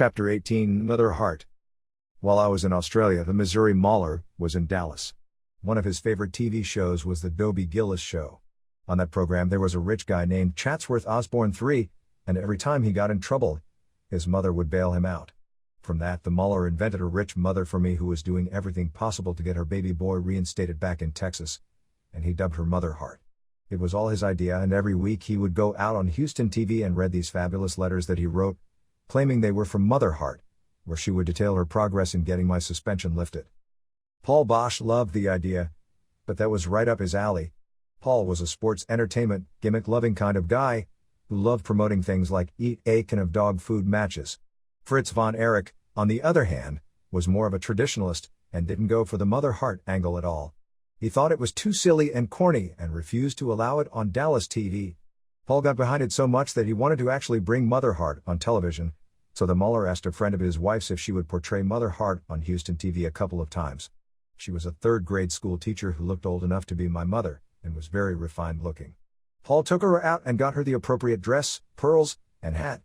Chapter 18, Mother Hart. While I was in Australia, the Missouri Mauler was in Dallas. One of his favorite TV shows was the Dobie Gillis Show. On that program there was a rich guy named Chatsworth Osborne III, and every time he got in trouble, his mother would bail him out. From that, the Mauler invented a rich mother for me who was doing everything possible to get her baby boy reinstated back in Texas, and he dubbed her Mother Hart. It was all his idea, and every week he would go out on Houston TV and read these fabulous letters that he wrote, claiming they were from Mother Hart, where she would detail her progress in getting my suspension lifted. Paul Bosch loved the idea, but that was right up his alley. Paul was a sports entertainment, gimmick-loving kind of guy, who loved promoting things like eat a can of dog food matches. Fritz von Erich, on the other hand, was more of a traditionalist, and didn't go for the Mother Hart angle at all. He thought it was too silly and corny and refused to allow it on Dallas TV. Paul got behind it so much that he wanted to actually bring Mother Hart on television, so the Mauler asked a friend of his wife's if she would portray Mother Hart on Houston TV a couple of times. She was a third-grade school teacher who looked old enough to be my mother, and was very refined looking. Paul took her out and got her the appropriate dress, pearls, and hat,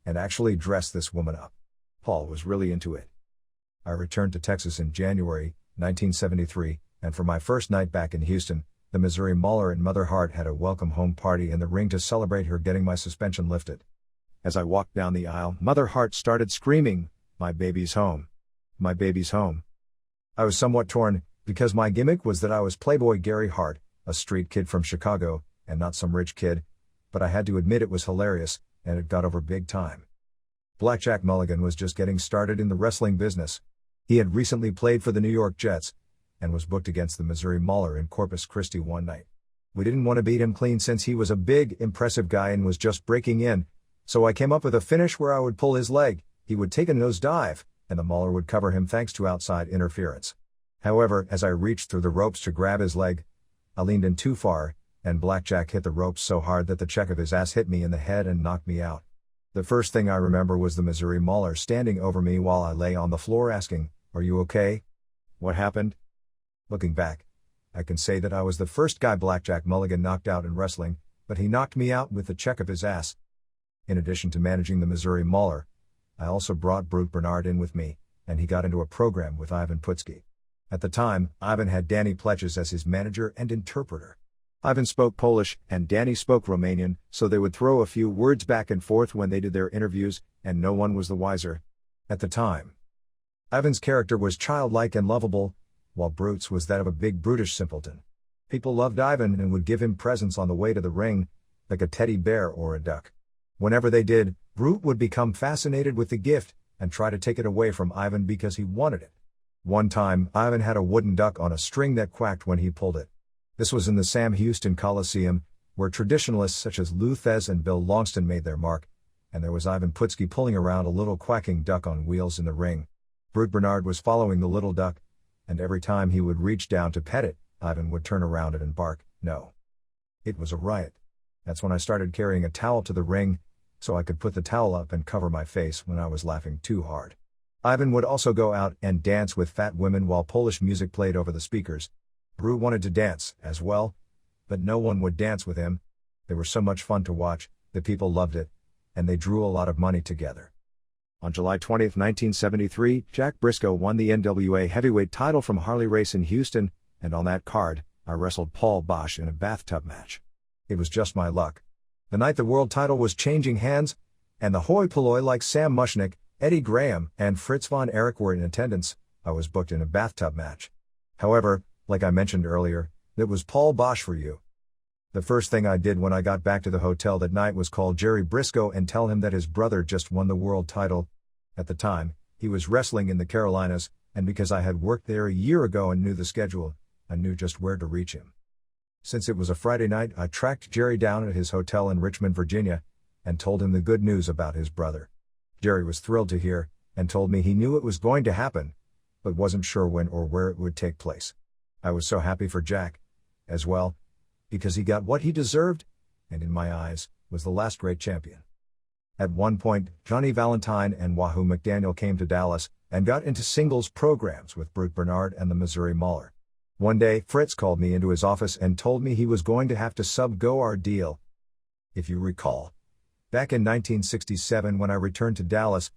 and actually dressed this woman up. Paul was really into it. I returned to Texas in January 1973, and for my first night back in Houston, the Missouri Mauler and Mother Hart had a welcome home party in the ring to celebrate her getting my suspension lifted. As I walked down the aisle, Mother Hart started screaming, "My baby's home. My baby's home." I was somewhat torn, because my gimmick was that I was Playboy Gary Hart, a street kid from Chicago, and not some rich kid, but I had to admit it was hilarious, and it got over big time. Blackjack Mulligan was just getting started in the wrestling business. He had recently played for the New York Jets, and was booked against the Missouri Mauler in Corpus Christi one night. We didn't want to beat him clean since he was a big, impressive guy and was just breaking in, so I came up with a finish where I would pull his leg, he would take a nosedive, and the Mauler would cover him thanks to outside interference. However, as I reached through the ropes to grab his leg, I leaned in too far, and Blackjack hit the ropes so hard that the check of his ass hit me in the head and knocked me out. The first thing I remember was the Missouri Mauler standing over me while I lay on the floor asking, "Are you okay? What happened?" Looking back, I can say that I was the first guy Blackjack Mulligan knocked out in wrestling, but he knocked me out with the check of his ass. In addition to managing the Missouri Mauler, I also brought Brute Bernard in with me, and he got into a program with Ivan Putski. At the time, Ivan had Danny Pleches as his manager and interpreter. Ivan spoke Polish and Danny spoke Romanian, so they would throw a few words back and forth when they did their interviews, and no one was the wiser. At the time, Ivan's character was childlike and lovable, while Brute's was that of a big brutish simpleton. People loved Ivan and would give him presents on the way to the ring, like a teddy bear or a duck. Whenever they did, Brute would become fascinated with the gift, and try to take it away from Ivan because he wanted it. One time, Ivan had a wooden duck on a string that quacked when he pulled it. This was in the Sam Houston Coliseum, where traditionalists such as Lou Thez and Bill Longston made their mark, and there was Ivan Putski pulling around a little quacking duck on wheels in the ring. Brute Bernard was following the little duck, and every time he would reach down to pet it, Ivan would turn around it and bark, "No." It was a riot. That's when I started carrying a towel to the ring, so I could put the towel up and cover my face when I was laughing too hard. Ivan would also go out and dance with fat women while Polish music played over the speakers. Brute wanted to dance, as well, but no one would dance with him. They were so much fun to watch, the people loved it, and they drew a lot of money together. On July 20, 1973, Jack Brisco won the NWA heavyweight title from Harley Race in Houston, and on that card, I wrestled Paul Bosch in a bathtub match. It was just my luck. The night the world title was changing hands, and the hoi polloi like Sam Mushnick, Eddie Graham, and Fritz von Erich were in attendance, I was booked in a bathtub match. However, like I mentioned earlier, it was Paul Bosch for you. The first thing I did when I got back to the hotel that night was call Jerry Brisco and tell him that his brother just won the world title. At the time, he was wrestling in the Carolinas, and because I had worked there a year ago and knew the schedule, I knew just where to reach him. Since it was a Friday night, I tracked Jerry down at his hotel in Richmond, Virginia, and told him the good news about his brother. Jerry was thrilled to hear, and told me he knew it was going to happen, but wasn't sure when or where it would take place. I was so happy for Jack, as well, because he got what he deserved, and in my eyes, was the last great champion. At one point, Johnny Valentine and Wahoo McDaniel came to Dallas, and got into singles programs with Brute Bernard and the Missouri Mauler. One day, Fritz called me into his office and told me he was going to have to sub-go our deal. If you recall, back in 1967 when I returned to Dallas,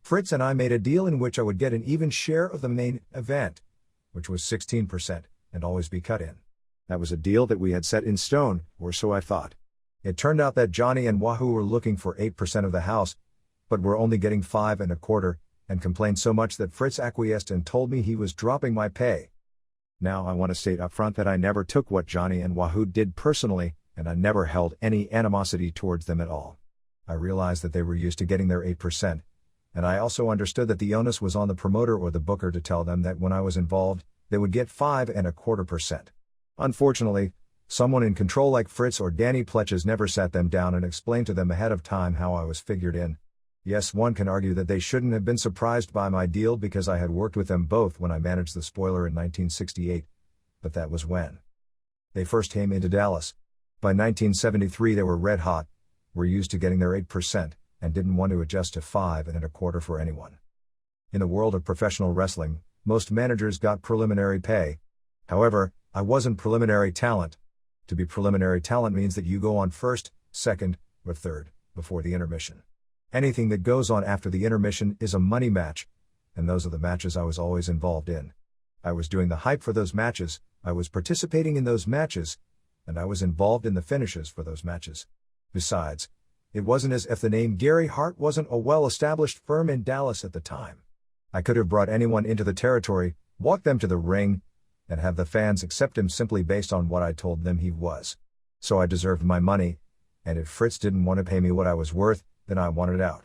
Fritz and I made a deal in which I would get an even share of the main event, which was 16%, and always be cut in. That was a deal that we had set in stone, or so I thought. It turned out that Johnny and Wahoo were looking for 8% of the house, but were only getting 5.25%, and complained so much that Fritz acquiesced and told me he was dropping my pay. Now I want to state up front that I never took what Johnny and Wahoo did personally, and I never held any animosity towards them at all. I realized that they were used to getting their 8%, and I also understood that the onus was on the promoter or the booker to tell them that when I was involved, they would get 5.25%. Unfortunately, someone in control like Fritz or Danny Pletches never sat them down and explained to them ahead of time how I was figured in. Yes, one can argue that they shouldn't have been surprised by my deal because I had worked with them both when I managed the Spoiler in 1968, but that was when they first came into Dallas. By 1973 they were red hot, were used to getting their 8%, and didn't want to adjust to 5.25% for anyone. In the world of professional wrestling, most managers got preliminary pay. However, I wasn't preliminary talent. To be preliminary talent means that you go on first, second, or third, before the intermission. Anything that goes on after the intermission is a money match, and those are the matches I was always involved in. I was doing the hype for those matches, I was participating in those matches, and I was involved in the finishes for those matches. Besides, it wasn't as if the name Gary Hart wasn't a well-established firm in Dallas at the time. I could have brought anyone into the territory, walked them to the ring, and have the fans accept him simply based on what I told them he was. So I deserved my money, and if Fritz didn't want to pay me what I was worth, then I wanted out.